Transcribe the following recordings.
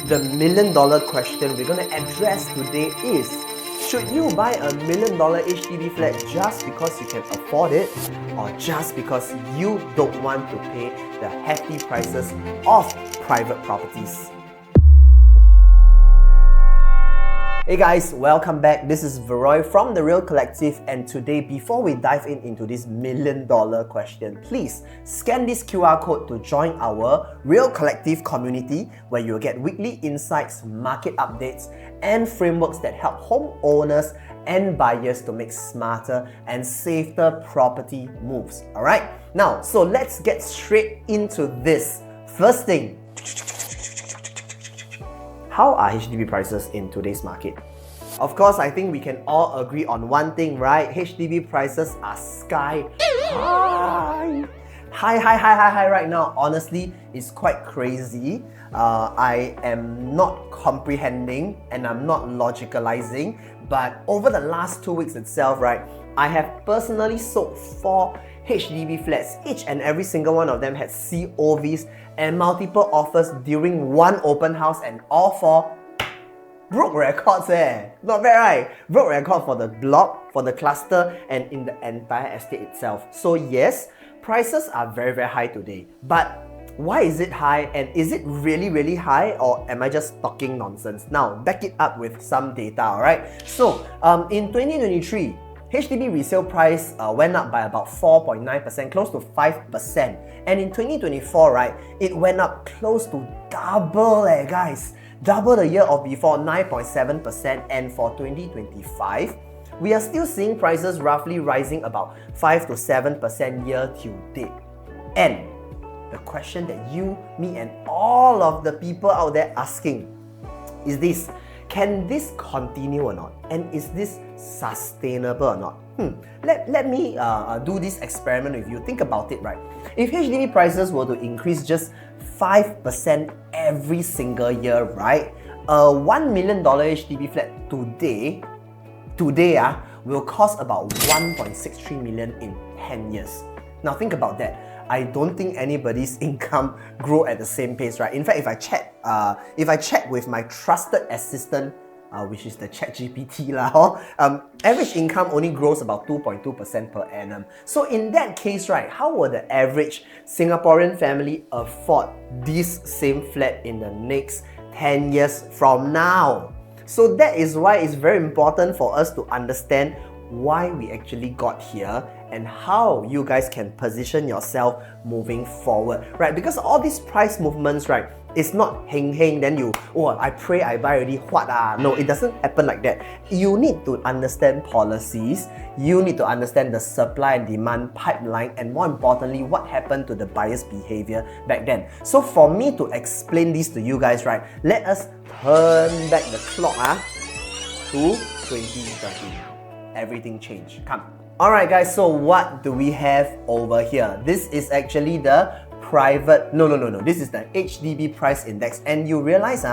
The $1,000,000 question we're going to address today is, should you buy a $1,000,000 HDB flat just because you can afford it, or just because you don't want to pay the hefty prices of private properties? Hey guys, welcome back. This is Veroy from The Real Collective, and today, before we dive into this $1,000,000 question, please scan this QR code to join our Real Collective community, where you'll get weekly insights, market updates, and frameworks that help homeowners and buyers to make smarter and safer property moves. Alright, now, so let's get straight into this. First thing, how are HDB prices in today's market? Of course, I think we can all agree on one thing, right? HDB prices are sky high. High right now. Honestly, it's quite crazy. I am not comprehending and I'm not logicalizing, but over the last 2 weeks itself, right, I have personally sold 4 HDB flats. Each and every single one of them had COVs and multiple offers during one open house, and all 4 broke records Not bad, right? Broke record for the block, for the cluster, and in the entire estate itself. So yes, prices are very high today. But why is it high, and is it really high, or am I just talking nonsense? Now, back it up with some data, alright? So, in 2023, HDB resale price went up by about 4.9%, close to 5%. And in 2024, right, it went up close to double, guys. Double the year of before, 9.7%. And for 2025, we are still seeing prices roughly rising about 5 to 7% year to date. And the question that you, me, and all of the people out there asking is this: can this continue or not? And is this sustainable or not? Let me do this experiment with you. Think about it, right? If HDB prices were to increase just 5% every single year, right? A $1,000,000 HDB flat today will cost about 1.63 million in 10 years. Now think about that. I don't think anybody's income grow at the same pace, right? In fact, if I check with my trusted assistant, which is the ChatGPT average income only grows about 2.2% per annum. So in that case, right, how will the average Singaporean family afford this same flat in the next 10 years from now? So that is why it's very important for us to understand why we actually got here and how you guys can position yourself moving forward, right? Because all these price movements, right, it's not heng then you, I pray I buy already, No, it doesn't happen like that. You need to understand policies, you need to understand the supply and demand pipeline, and more importantly, what happened to the buyer's behavior back then. So for me to explain this to you guys, right, let us turn back the clock to 2013. Everything changed. Come. Alright guys, so what do we have over here? This is actually the private, no, this is the HDB price index, and you realize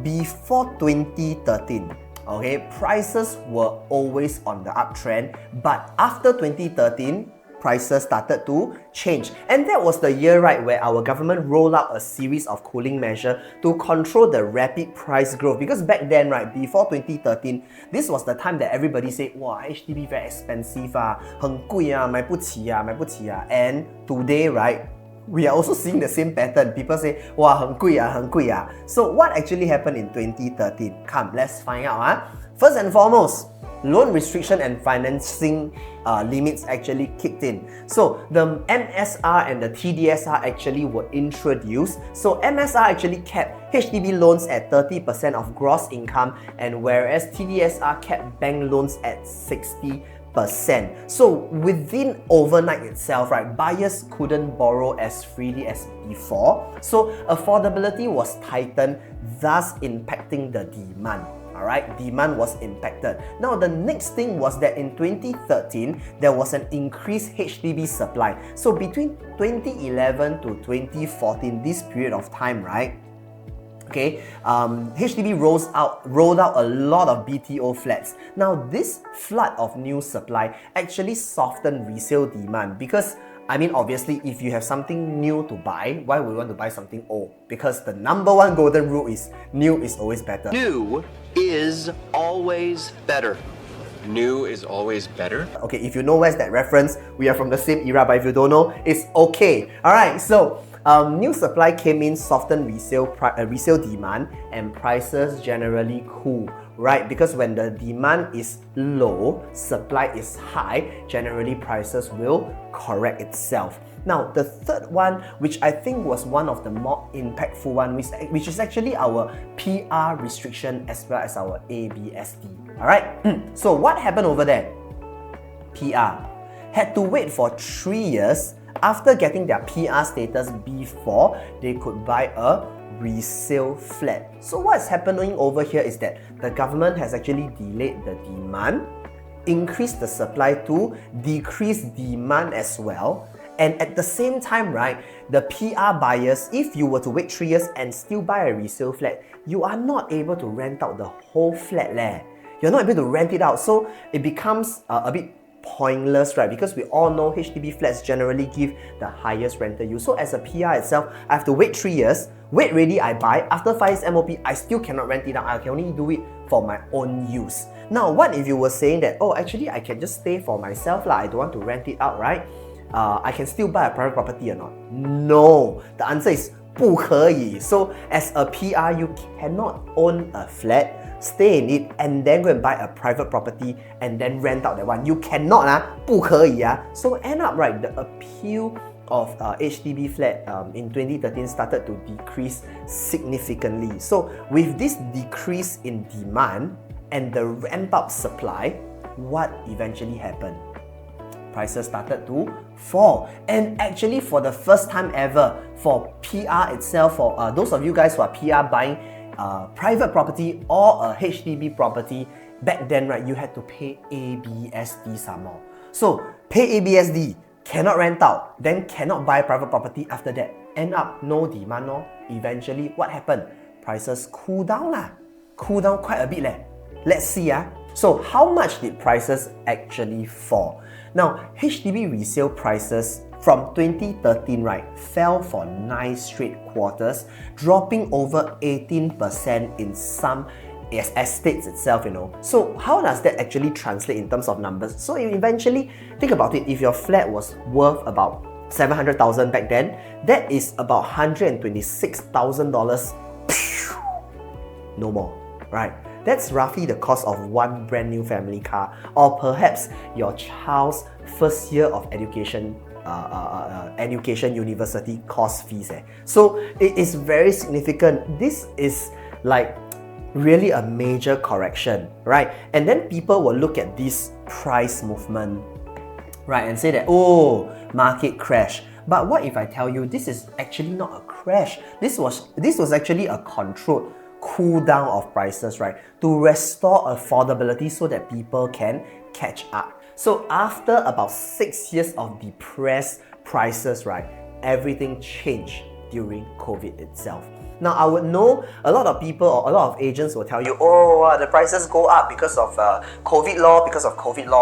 before 2013, okay, prices were always on the uptrend, but after 2013, prices started to change. And that was the year, right, where our government rolled out a series of cooling measures to control the rapid price growth. Because back then, right, before 2013, this was the time that everybody said, HDB very expensive, 很贵买不起买不起 And today, right, we are also seeing the same pattern. People say, 很贵很贵 So what actually happened in 2013? Come, let's find out. First and foremost, loan restriction and financing limits actually kicked in. So the MSR and the TDSR actually were introduced. So MSR actually kept HDB loans at 30% of gross income, and whereas TDSR kept bank loans at 60%. So within overnight itself, right, buyers couldn't borrow as freely as before. So affordability was tightened, thus impacting the demand. Alright, demand was impacted. Now the next thing was that in 2013, there was an increased HDB supply. So between 2011 to 2014, this period of time, right, okay, HDB rolled out a lot of BTO flats. Now this flood of new supply actually softened resale demand because I mean, obviously, if you have something new to buy, why would you want to buy something old? Because the number one golden rule is new is always better. New is always better. New is always better? Okay, if you know where's that reference, we are from the same era, but if you don't know, it's okay. Alright, so new supply came in, softened resale demand, and prices generally cool, right? Because when the demand is low, supply is high, generally prices will correct itself. Now, the third one, which I think was one of the more impactful one, which is actually our PR restriction as well as our ABSD. Alright, so what happened over there? PR had to wait for 3 years after getting their PR status before they could buy a resale flat. So what's happening over here is that the government has actually delayed the demand, increased the supply to decrease demand as well. And at the same time, right, the PR buyers, if you were to wait 3 years and still buy a resale flat, you are not able to rent out the whole flat leh. You're not able to rent it out, so it becomes a bit pointless, right? Because we all know HDB flats generally give the highest rental yield. So as a PR itself, I have to wait 3 years, wait ready, I buy, after 5 years MOP, I still cannot rent it out. I can only do it for my own use. Now, what if you were saying that, oh, actually I can just stay for myself lah, I don't want to rent it out, right? I can still buy a private property or not? No, the answer is 不可以. So as a PR, you cannot own a flat, stay in it, and then go and buy a private property and then rent out that one. You cannot, 不可以. So end up, right, the appeal of HDB flat in 2013 started to decrease significantly. So with this decrease in demand and the ramp up supply, what eventually happened? Prices started to fall. And actually, for the first time ever, for PR itself, for those of you guys who are PR buying private property or a HDB property, back then, right, you had to pay ABSD some more. So pay ABSD, cannot rent out, then cannot buy private property after that. End up no demand. No. Eventually, what happened? Prices cool down lah. Cool down quite a bit leh. Let's see. So how much did prices actually fall? Now, HDB resale prices from 2013, right, fell for 9 straight quarters, dropping over 18% in some estates itself, you know. So how does that actually translate in terms of numbers? So eventually, think about it, if your flat was worth about 700,000 back then, that is about $126,000. No more, right? That's roughly the cost of one brand new family car, or perhaps your child's first year of education university course fees. So it is very significant. This is like really a major correction, right? And then people will look at this price movement, right, and say that, oh, market crash. But what if I tell you this is actually not a crash? This was actually a controlled cool down of prices, right, to restore affordability so that people can catch up. So after about 6 years of depressed prices, right, everything changed during COVID itself. Now, I would know a lot of people or a lot of agents will tell you, oh, the prices go up because of COVID law,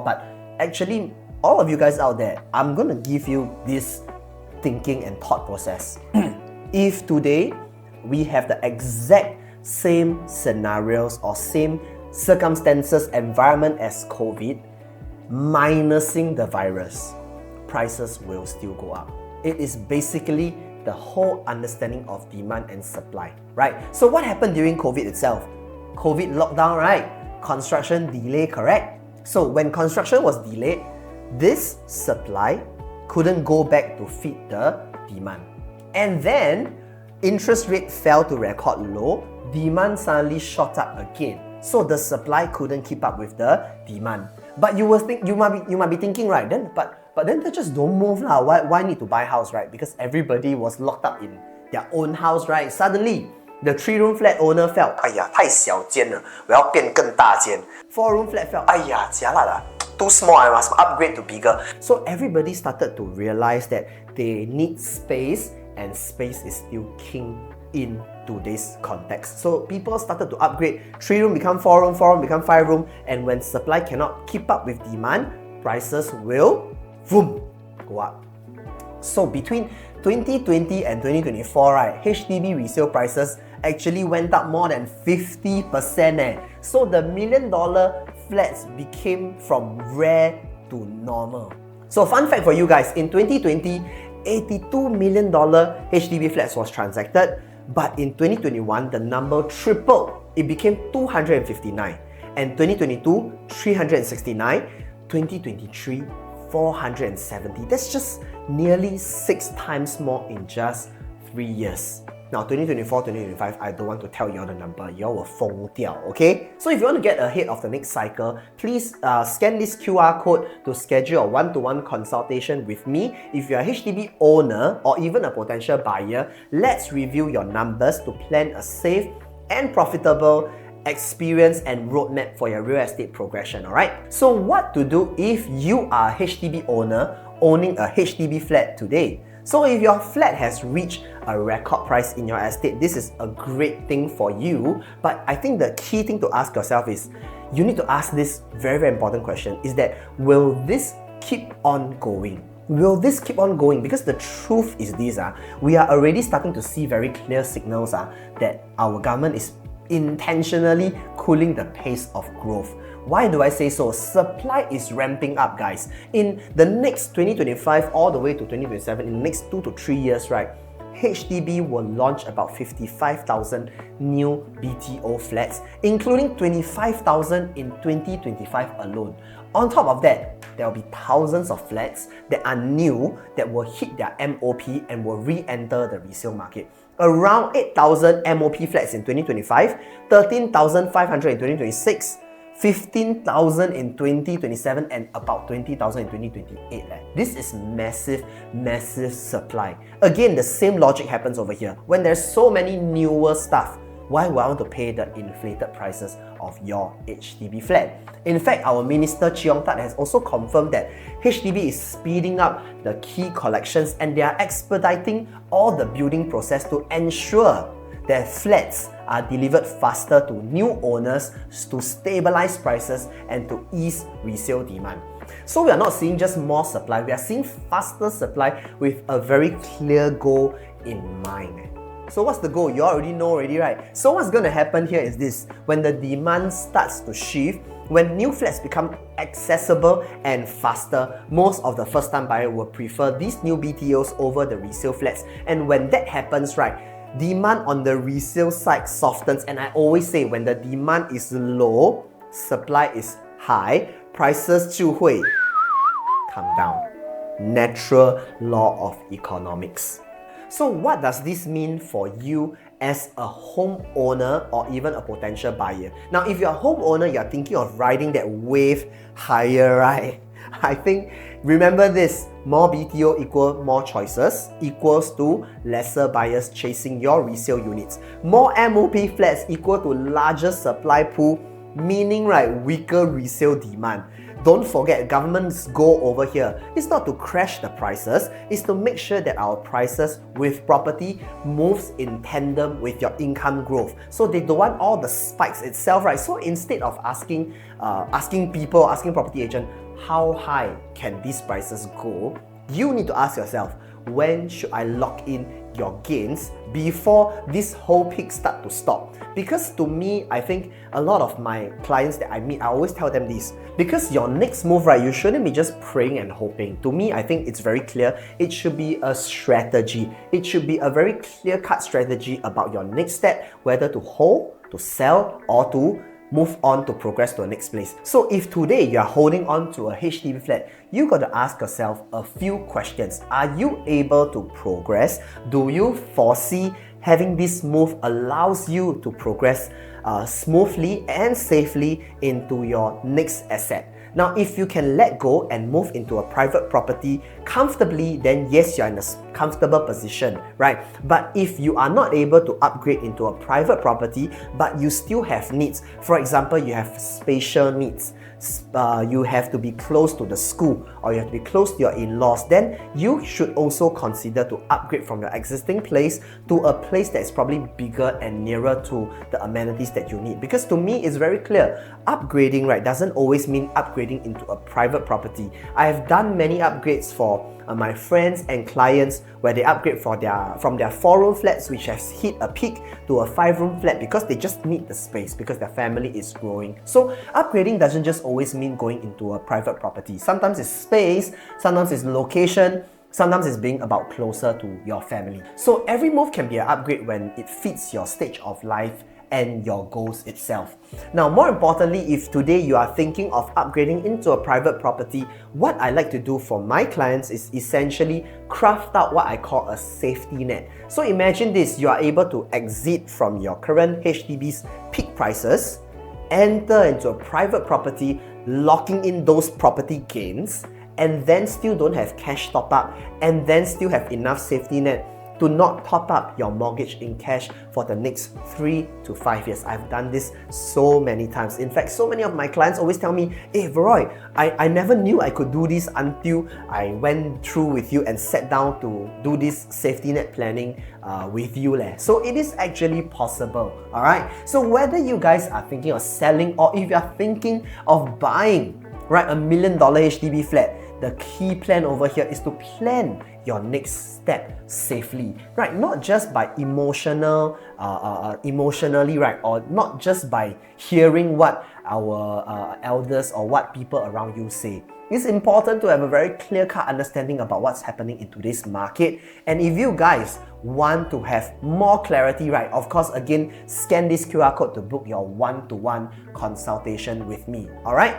but actually, all of you guys out there, I'm going to give you this thinking and thought process. If today we have the exact same scenarios or same circumstances, environment as COVID, minusing the virus, prices will still go up. It is basically the whole understanding of demand and supply, right? So what happened during COVID itself? COVID lockdown, right? Construction delay, correct? So when construction was delayed, this supply couldn't go back to feed the demand. And then interest rate fell to record low, demand suddenly shot up again. So the supply couldn't keep up with the demand. But you might be thinking, right, but then they just don't move lah. Why need to buy house, right? Because everybody was locked up in their own house, right? Suddenly, the 3-room flat owner felt, 哎呀，太小间了，我要变更大间。4-room flat felt, 哎呀，jialat啦。Too small, I must upgrade to bigger. So everybody started to realize that they need space, and space is still king in today's context. So people started to upgrade. 3-room become 4-room, 4-room become 5-room, and when supply cannot keep up with demand, prices will boom, go up. So between 2020 and 2024, right, HDB resale prices actually went up more than 50%. So the $1 million flats became from rare to normal. So fun fact for you guys, in 2020, $82 million HDB flats was transacted, but in 2021, the number tripled. It became 259. And 2022, 369. 2023, 470. That's just nearly 6 times more in just 3 years. Now, 2024, 2025, I don't want to tell you all the number. You all will 疯掉, okay? So if you want to get ahead of the next cycle, please scan this QR code to schedule a one-to-one consultation with me. If you're a HDB owner or even a potential buyer, let's review your numbers to plan a safe and profitable experience and roadmap for your real estate progression, alright? So what to do if you are a HDB owner owning a HDB flat today? So if your flat has reached a record price in your estate, this is a great thing for you. But I think the key thing to ask yourself is, you need to ask this very important question, is that will this keep on going? Will this keep on going? Because the truth is this, we are already starting to see very clear signals that our government is intentionally cooling the pace of growth. Why do I say so? Supply is ramping up, guys. In the next 2025 all the way to 2027, in the next 2 to 3 years, right, HDB will launch about 55,000 new BTO flats, including 25,000 in 2025 alone. On top of that, there will be thousands of flats that are new that will hit their MOP and will re-enter the resale market. Around 8,000 MOP flats in 2025, 13,500 in 2026, 15,000 in 2027, and about 20,000 in 2028. This is massive supply. Again, the same logic happens over here. When there's so many newer stuff, why would I want to pay the inflated prices of your HDB flat? In fact, our Minister Cheong Tat has also confirmed that HDB is speeding up the key collections and they are expediting all the building process to ensure that flats are delivered faster to new owners to stabilize prices and to ease resale demand. So we are not seeing just more supply, we are seeing faster supply with a very clear goal in mind. So what's the goal? You already know right? So what's going to happen here is this: when the demand starts to shift, when new flats become accessible and faster, most of the first-time buyers will prefer these new BTOs over the resale flats. And when that happens, right, demand on the resale side softens. And I always say, when the demand is low, supply is high, prices 就会 come down. Natural law of economics. So what does this mean for you as a homeowner or even a potential buyer? Now, if you're a homeowner, you're thinking of riding that wave higher, right? I think, remember this, more BTO equal more choices equals to lesser buyers chasing your resale units. More MOP flats equal to larger supply pool, meaning, right, weaker resale demand. Don't forget, government's goal over here is not to crash the prices, it's to make sure that our prices with property moves in tandem with your income growth. So they don't want all the spikes itself, right? So instead of asking property agent, how high can these prices go? You need to ask yourself, when should I lock in your gains before this whole peak start to stop? Because to me, I think a lot of my clients that I meet, I always tell them this, because your next move, right, you shouldn't be just praying and hoping. To me, I think it's very clear. It should be a strategy. It should be a very clear-cut strategy about your next step, whether to hold, to sell, or to move on to progress to the next place. So if today you're holding on to a HDB flat, you got to ask yourself a few questions. Are you able to progress? Do you foresee having this move allows you to progress smoothly and safely into your next asset? Now, if you can let go and move into a private property comfortably, then yes, you're in a comfortable position, right? But if you are not able to upgrade into a private property, but you still have needs, for example, you have spatial needs, you have to be close to the school, or you have to be close to your in-laws, then you should also consider to upgrade from your existing place to a place that is probably bigger and nearer to the amenities that you need. Because to me, it's very clear, upgrading, right, doesn't always mean upgrading into a private property. I have done many upgrades for my friends and clients where they upgrade from their 4-room flats, which has hit a peak, to a 5-room flat because they just need the space, because their family is growing. So upgrading doesn't just always mean going into a private property. Sometimes it's space, sometimes it's location, sometimes it's being about closer to your family. So every move can be an upgrade when it fits your stage of life and your goals itself. Now, more importantly, if today you are thinking of upgrading into a private property, what I like to do for my clients is essentially craft out what I call a safety net. So imagine this, you are able to exit from your current HDB's peak prices, enter into a private property, locking in those property gains, and then still don't have cash top up, and then still have enough safety net to not top up your mortgage in cash for the next 3 to 5 years. I've done this so many times. In fact, so many of my clients always tell me, hey Veroy, I never knew I could do this until I went through with you and sat down to do this safety net planning with you. So it is actually possible, alright? So whether you guys are thinking of selling or if you are thinking of buying, right, $1 million HDB flat, the key plan over here is to plan your next step safely, right? Not just by emotionally, right? Or not just by hearing what our elders or what people around you say. It's important to have a very clear-cut understanding about what's happening in today's market. And if you guys want to have more clarity, right, of course, again, scan this QR code to book your one-to-one consultation with me, alright?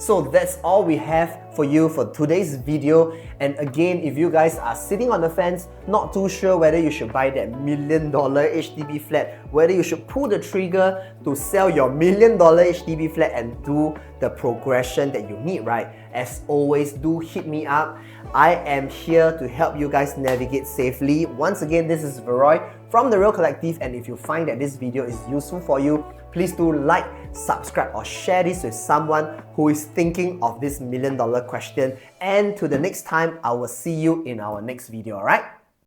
So that's all we have for you for today's video. And again, if you guys are sitting on the fence, not too sure whether you should buy that $1 million HDB flat, whether you should pull the trigger to sell your $1 million HDB flat and do the progression that you need, right? As always, do hit me up. I am here to help you guys navigate safely. Once again, this is Veroy from The Real Collective, and if you find that this video is useful for you, please do like, subscribe, or share this with someone who is thinking of this $1 million question. And to the next time, I will see you in our next video, alright?